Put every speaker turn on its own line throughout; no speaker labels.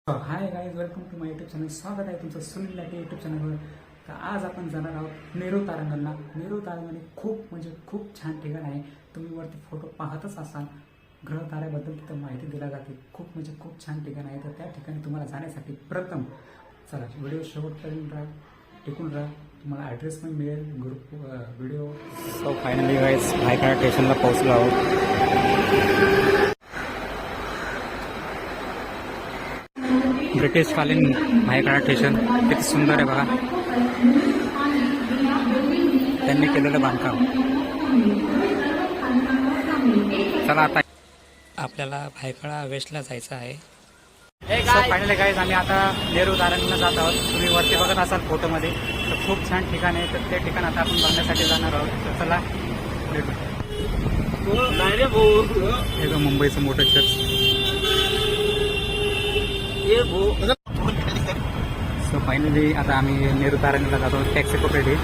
High guys, welcome to my YouTube channel. स्वागत आहे तुमचं सुनील लाटे यूट्यूब चॅनलवर. तर आज आपण जाणार आहोत नेहरू तारांगणला. नेहरू तारांगण हे खूप छान ठिकाण आहे. तुम्ही वरती फोटो पाहतच असाल. ग्रह ताऱ्याबद्दल तिथं माहिती दिली जाते. खूप छान ठिकाण आहे. तर त्या ठिकाणी तुम्हाला जाण्यासाठी प्रथम चला व्हिडिओ शेवटपर्यंत टिकून राहा. तुम्हाला ॲड्रेस पण मिळेल group video. So finally guys Byculla स्टेशनला पोहोचलो आहोत. ब्रिटिशकालीन भायखळा स्टेशन किती सुंदर आहे बघा. त्यांनी केलेलं बांधकाम. चला आता आपल्याला भायखळा वेस्टला जायचं आहे. फायनली गाईज आम्ही आता नेहरू तारांगणला जात आहोत. तुम्ही वरती बघत असाल फोटोमध्ये. तर खूप छान ठिकाण आहे. तर ते ठिकाण आता आपण बघण्यासाठी जाणार आहोत. तर चला हे मुंबईचं मोठं चर्च. सो फायनली आता आम्ही नेहरू तारांगणला जातो. टॅक्सी पकडली.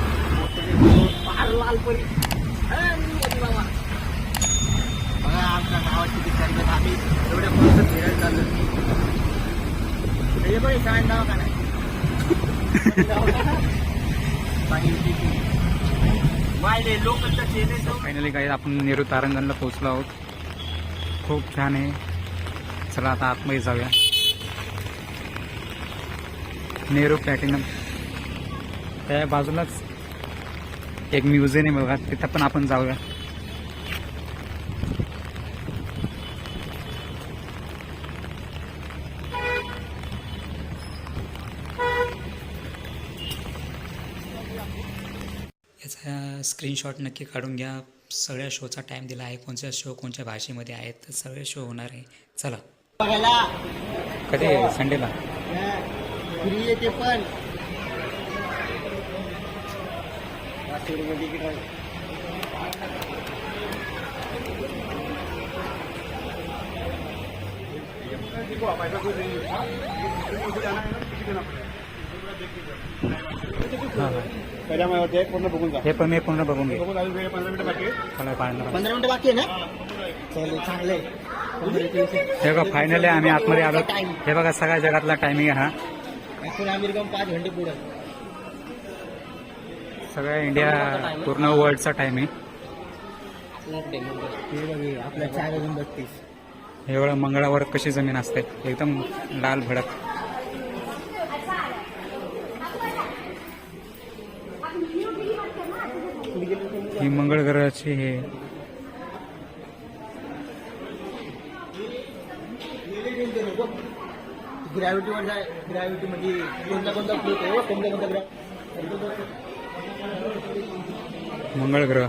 आमच्या गावाची विचार आम्ही एवढ्या परत फिरायला चाललो. का नाही
फायनली काही आपण नेहरू तारांगणला पोहोचलो आहोत. खूप छान आहे. चला आता आतमध्ये जाऊया. नेहरू प्लॅटिनम त्या बाजूलाच एक म्युझियम आहे बघा. तिथं पण आपण जाऊया. याचा स्क्रीनशॉट नक्की काढून घ्या. सगळ्या शोचा टाइम दिला आहे. कोणत्या शो कोणत्या भाषेमध्ये आहेत. तर सगळे शो होणार आहे. चला कधी संडेला
फ्री येते पण पूर्ण बघून जा.
हे पण मी पूर्ण बघून घे.
15 मिनिटं बाकी 15 मिनिटं बाकी आहे ना. चलो चांगले.
हे बघा फायनली आम्ही आतमध्ये आलो. हे बघा सगळ्या जगातला टायमिंग आहे हा.
अमेरिका 5 घंटे पुढे.
सगळ्या इंडिया पूर्ण वर्ल्डचा टाइम आहे.
आपल्या 4:32.
एवढं मंगळावर कशी जमीन असते एकदम लाल भडक. ही मंगळ ग्रहाची हे
ग्रॅव्हिटीवर जाय. ग्रॅव्हिटी मध्ये कोणता फ्लोट आहे. कोणता ग्रह
मंगळ ग्रह.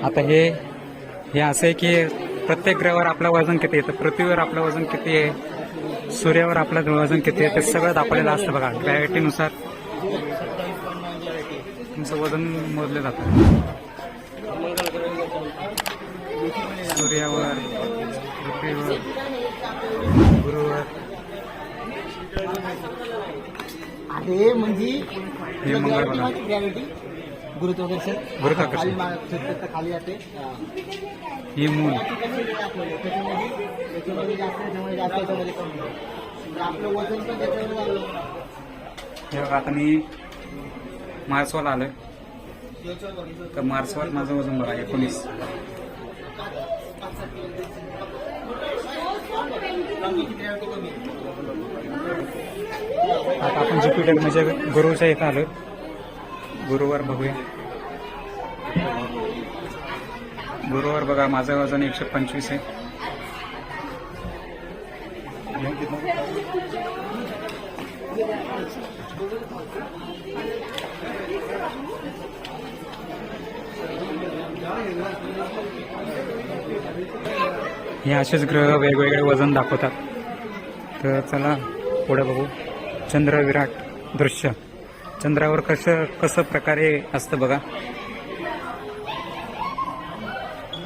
आता हे असं आहे की प्रत्येक ग्रहावर आपलं वजन किती आहे. तर पृथ्वीवर आपलं वजन किती आहे. सूर्यावर आपलं वजन किती आहे. ते सगळं दाखवलेलं असतं बघा. ग्रॅव्हिटीनुसार तुमचं वजन मोजलं जातं. सूर्यावर, पृथ्वीवर, गुरुवर.
अरे म्हणजे
हे मंगळ बघा.
ग्रॅव्हिटी गुरुत्वाकर्षण खाली जाते.
ही मून.
त्याच्यामध्ये जास्त याच्यामध्ये कमी. आपलं वजन पण त्याच्यामध्ये वाढलं.
हे बघा आता मी मार्सवर आलोय. तर मार्सवर माझं वजन बघा 19. आता आपण ज्युपिटर म्हणजे गुरुच्या इथं आलोय. गुरुवर बघूया. गुरुवर बघा माझं वजन 125 आहे. हे असेच ग्रह वेगवेगळे वजन दाखवतात. तर चला पुढे बघू. चंद्र विराट दृश्य. चंद्रावर कसं प्रकारे असतं बघा.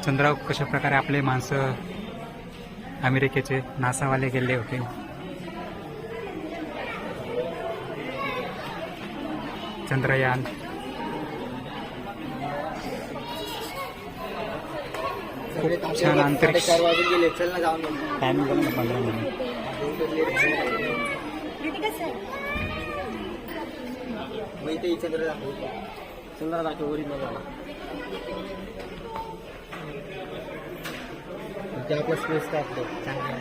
चंद्रावर कशा प्रकारे आपले माणसं अमेरिकेचे नासावाले गेले होते. चंद्रयान. छान अंतरिक्ष.
गेले. चल ना जाऊन.
Timing 15 minute.
ते चंद्र दाखव, चंद्र दाखव ओरिजिनल झाला ते आपला स्पेस टाकतो चांगला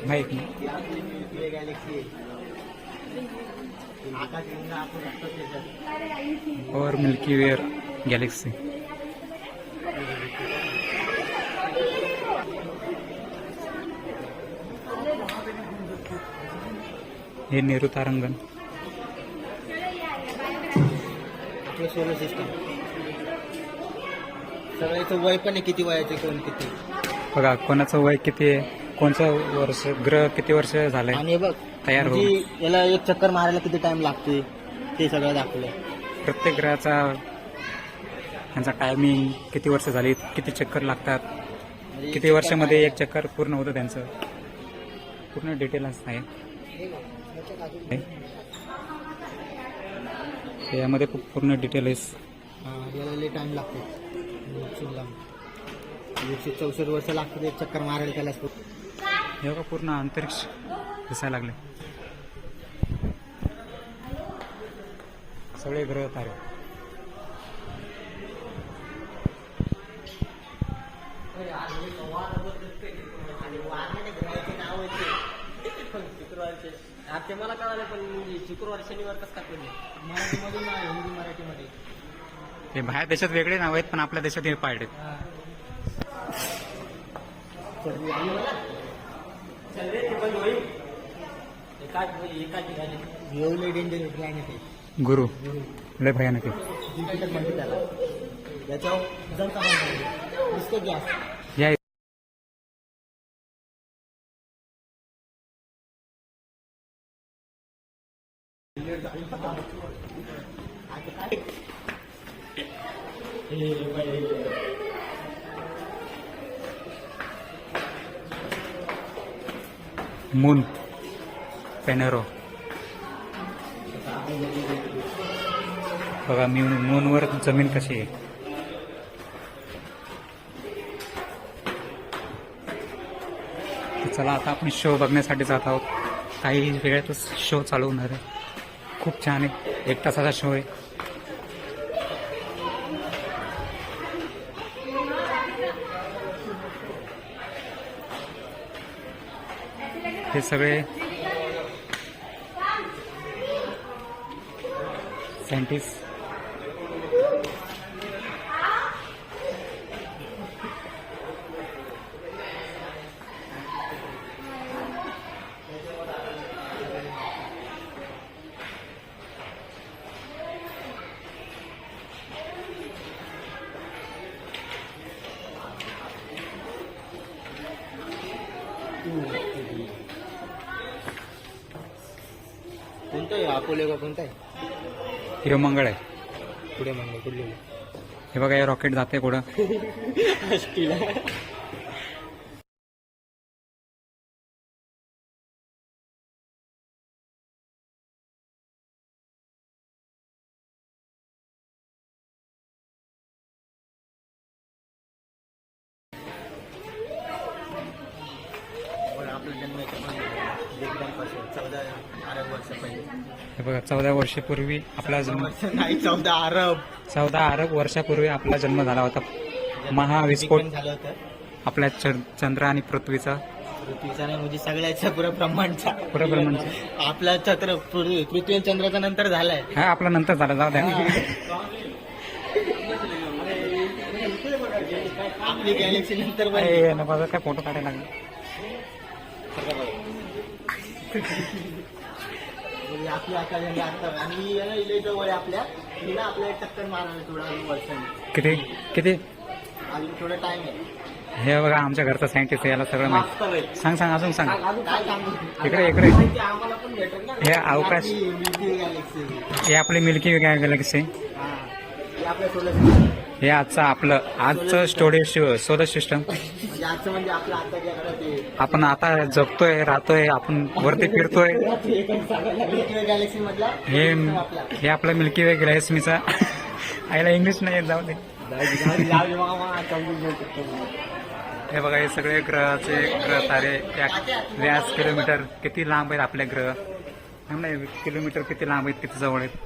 माहित नाही.
गॅलेक्सी आकाशगंगा आपण असतो त्याच्यात
और मिल्की वेअर गॅलेक्सी. हे नेहरू तारांगण.
आपलं सोलर सिस्टम सगळ्याचं वय पण आहे, किती वयाचे कोण किती.
बघा कोणाचं वय किती आहे, कोणचं वर्ष, ग्रह किती वर्ष झालंय
आणि हे बघ
तयार होऊन.
म्हणजे याला एक चक्कर मारायला किती टाइम लागते ते सगळं दाखवलंय.
प्रत्येक ग्रहाचा त्यांचा टायमिंग, किती वर्ष झाली, किती चक्कर लागतात,
म्हणजे
किती वर्षामध्ये एक चक्कर पूर्ण होतं, त्यांचं पूर्ण डिटेल्स आहे. यामध्ये पूर्ण डिटेल्स.
याला लई टाइम लागतो, 164 वर्ष लागतात एक चक्कर मारायला त्याला.
हे बघा पूर्ण अंतरिक्ष दिसायला लागले, सगळे ग्रह तारे.
ते मला कळालं पण शुक्रवार शनिवार कसं काय पडले मराठीमधून नाही, हिंदी मराठीमध्ये.
हे बाहेर देशात वेगळे नाव आहेत, पण आपल्या देशात हे पाडले.
डेंजर प्लॅनेट आहे
गुरु लय भयानक आहे.
जुपिटर म्हणते त्याला. याच्यावर जर का नुसतं गॅस
या मून पेनेरो. बघा मूनवर जमीन कशी आहे. तर चला आता आपण शो बघण्यासाठी जात आहोत. काही वेळातच शो चालू होणार आहे. खूप छान आहे, 1 तासाचा शो आहे. हे सगळे सायंटिस्ट.
कोणतं आहे अपोलो का कोणतं आहे?
हे मंगळ आहे.
पुढे मंगळ कुठले
हे बघा हे रॉकेट जाते कुठं.
आपला जन्म एकदम 14 अरब वर्ष पहिले.
हे बघा 14 वर्षापूर्वी आपला जन्म.
नाही 14 अरब.
14 अरब वर्षापूर्वी आपला जन्म झाला होता. महाविस्फोट
झालं होतं
आपल्या चंद्र आणि पृथ्वीचा.
पृथ्वीचा नाही म्हणजे सगळ्याच्या पुऱ्या ब्रह्मांडचा. आपला छत्र पृथ्वी आणि चंद्राचा नंतर झालाय.
हा आपला नंतर झाला, जाऊ द्या.
आपली गॅलेक्सी नंतर
माझा काय फोटो काढायला लागला.
आपली आता आणि याला इले जवळ आपल्या हिला आपल्या चक्कर मारायला थोडा वर्षांनी.
किती किती
अजून थोडा टाइम आहे.
हे बघा आमच्या घरचा सायंटिस्ट याला सगळं माहिती.
वास्तव
सांग सांग अजून सांग.
काय सांगू?
इकडे इकडे
माहिती आम्हाला पण भेटेल ना.
हे अवकाश
आपली मिल्की गॅलेक्सी.
हे आपली मिल्की वे गॅलेक्सी.
हा. हे आपल्या सोलर सिस्टम.
हे आजचं स्टोरेज सोलर सिस्टम.
म्हणजे आजचं म्हणजे आपलं आता जे आहे ते
आपण आता जगतोय राहतोय आपण वरती फिरतोय.
मिल्की वे गॅलेक्सी मधला
हे
system आपला.
हे आपलं मिल्की वे गॅलेक्सीचा आईला इंग्लिश नाही येत, जाऊ दे.
जाऊ दे मामा, समजून घेऊ शकतो.
हे बघा हे सगळे ग्रह तारे व्यास किलोमीटर किती लांब आहेत आपले ग्रह. नाही किलोमीटर किती लांब आहेत किती जवळ आहेत.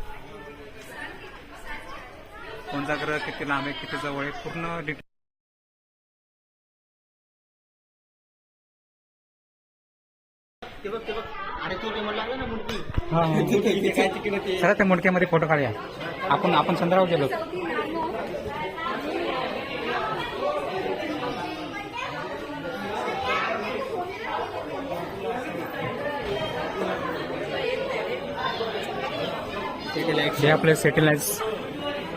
कोणता ग्रह किती लांब आहे किती जवळ आहे पूर्ण डिटेल.
ते बघ ते बघ. अरे तू ते म्हणलं लागलं ना मूर्ती.
चला त्या मुडक्यामध्ये फोटो काढूया. आपण चंद्रावर गेलो. हे आपले सॅटेलाइट्स.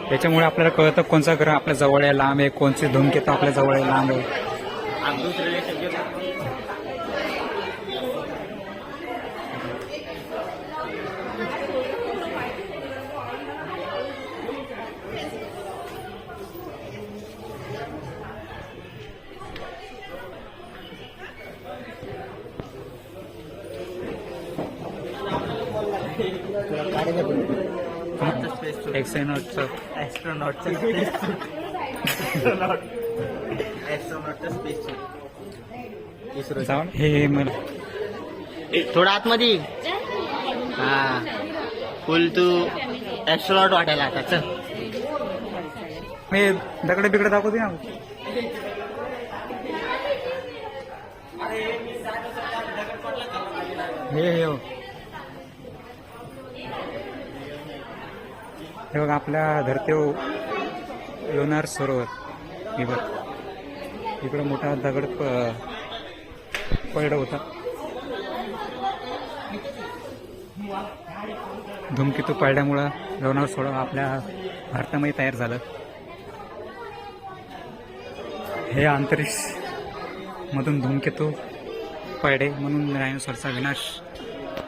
त्याच्यामुळे आपल्याला कळतं कोणचा ग्रह आपल्या जवळ आहे लांब आहे, कोणचे धूमकेतू आपल्या जवळ आहे लांब आहे. एक्सनॉटचं जाऊन हे मला
थोडा आतमध्ये. हा फुल तू ऍस्ट्रॉनॉट वाटायला आता. चल
हे दगड बिगड दाखवते ना. हे बघा आपल्या धरतीवर लोणार सरोवर. हे बघ इकडं मोठा दगड पडला होता. धूमकेतू पडल्यामुळं लोणार सरोवर आपल्या भारतामध्ये तयार झालं. हे अंतरिक्ष मधून धूमकेतू पडले म्हणून डायनोसॉरचा विनाश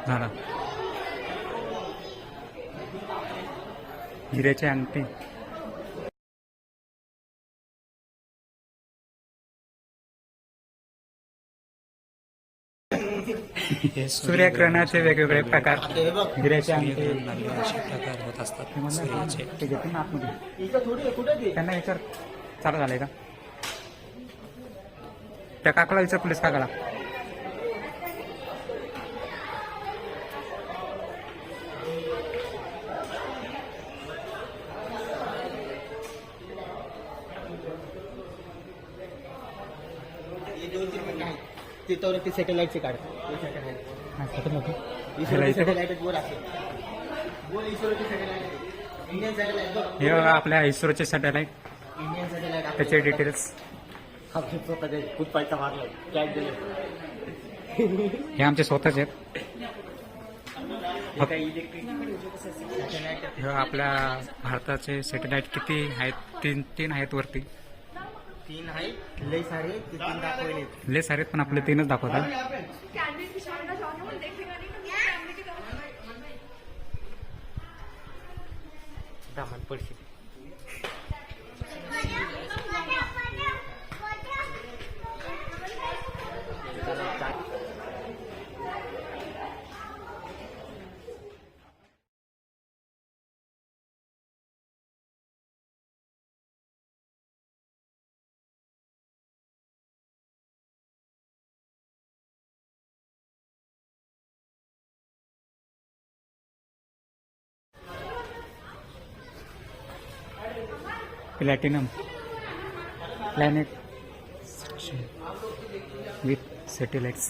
झाला. हिऱ्याची अंगठी. सूर्यग्रहणाचे वेगवेगळे प्रकार. हिऱ्याचे अंगठी असे प्रकार होत असतात. ते घेतील ना आतमध्ये. त्यांना विचार चालू झालंय का त्या काकाला विचार पोलीस काकाला.
ते सॅटेलाइटचे काढ.
हे बघा आपल्या इस्रोचे सॅटेलाइट.
इंडियन सॅटेलाइट
त्याचे डिटेल्स.
खूप पैसा मारला.
हे आमचे स्वतःचे आहेत. हे आपल्या भारताचे सॅटेलाइट किती आहेत. तीन आहेत वरती.
3 आहे. लय सारे ते 3 दाखवले.
लय सारे पण आपले 3च दाखवतात.
दामन पडशी.
Platinum planet with satellites.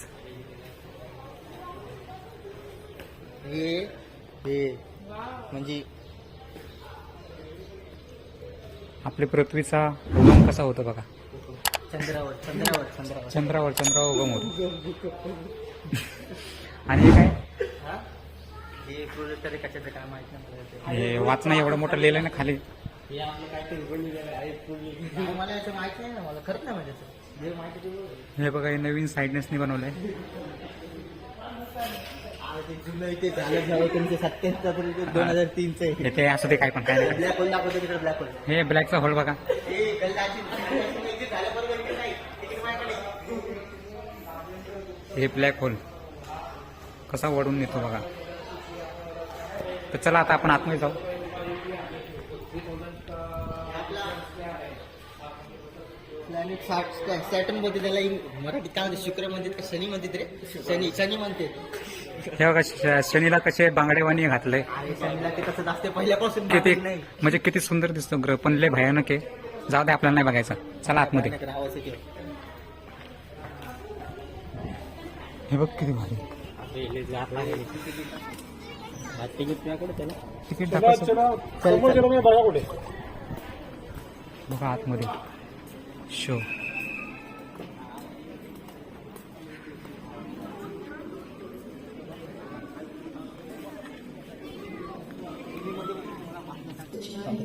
हे म्हणजे
आपल्या पृथ्वीचा उगम कसा होतो बघा.
चंद्रावर
उगम होतो. आणि हे काय
हे प्रोजेक्टर कशाचं काय माहित नाही.
हे वाचणं एवढं मोठं लिहिलंय ना खाली.
हे आपलं काहीतरी बोललेलं आहे. मला याचं माहित नाही ना. मला खरंच नाही माहिती.
हे बघा हे नवीन साईडनेसनी बनवलंय.
जुनं ते झालं तुमचं 2003
ते असं ते काय पण काय नाही.
ब्लॅक होल दाखवतो तिकडे ब्लॅक होल.
हे ब्लॅकचा होल बघा. हे ब्लॅक होल कसा वळून येतो बघा. तर चला आता आपण आतमध्ये जाऊ.
प्लॅनेट सॅटर्न बोलते त्याला मराठीत काय म्हणते, शुक्र म्हणतात का शनी म्हणतात रे, शनी म्हणते.
हे बघा शनीला कसे बांगडेवाणी घातलंय.
अरे शनीला ते तसंच असते पहिल्यापासून.
किती म्हणजे किती सुंदर दिसतो ग्रह, पण लय भयानक आहे. जाऊ दे आपल्याला नाही बघायचं. चला आतमध्ये. हे बघ किती भारी. तिकीट बघा आतमध्ये शो.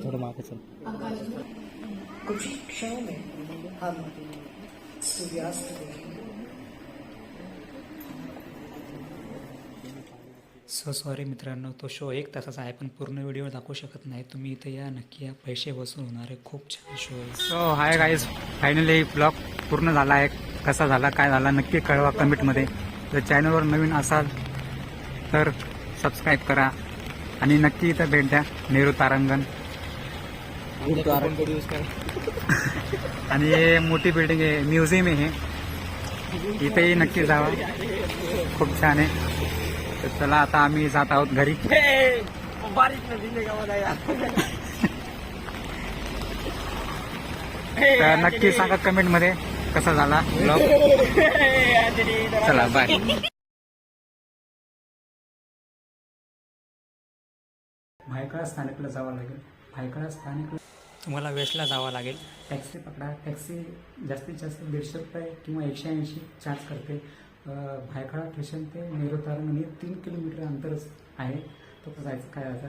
थोडं मागे चल.
कुछ क्षणों में हम सूर्यास्त देखेंगे.
सो सॉरी मित्रांनो, तो शो 1 तासाचा आहे, पण पूर्ण व्हिडिओ दाखवू शकत नाही. तुम्ही इथे या नक्की या. पैसे वसूल होणारे खूप छान शो आहे. So hi guys, finally blog पूर्ण झाला आहे. कसा झाला काय झाला नक्की कळवा कमेंटमध्ये. जर चॅनलवर नवीन असाल तर सबस्क्राईब करा आणि नक्की इथं भेट द्या. नेहरू तारांगण आणि हे मोठी बिल्डिंग आहे, म्युझियम आहे हे. इथेही नक्की जावा, खूप छान आहे. तर चला आता आम्ही जात आहोत घरी. तर नक्की सांगा कमेंटमध्ये कसा झाला ब्लॉग. चला बाय. भायखळा स्थानकला जावं लागेल. भायखळा स्थानकला तुम्हाला वेस्टला जावं लागेल. टॅक्सी पकडा. टॅक्सी जास्तीत जास्त 150 रुपये किंवा 180 चार्ज करते. भायखळा स्टेशन ते नेहरू तारांगण हे 3 किलोमीटर अंतरच आहे. तो जायचं काय आता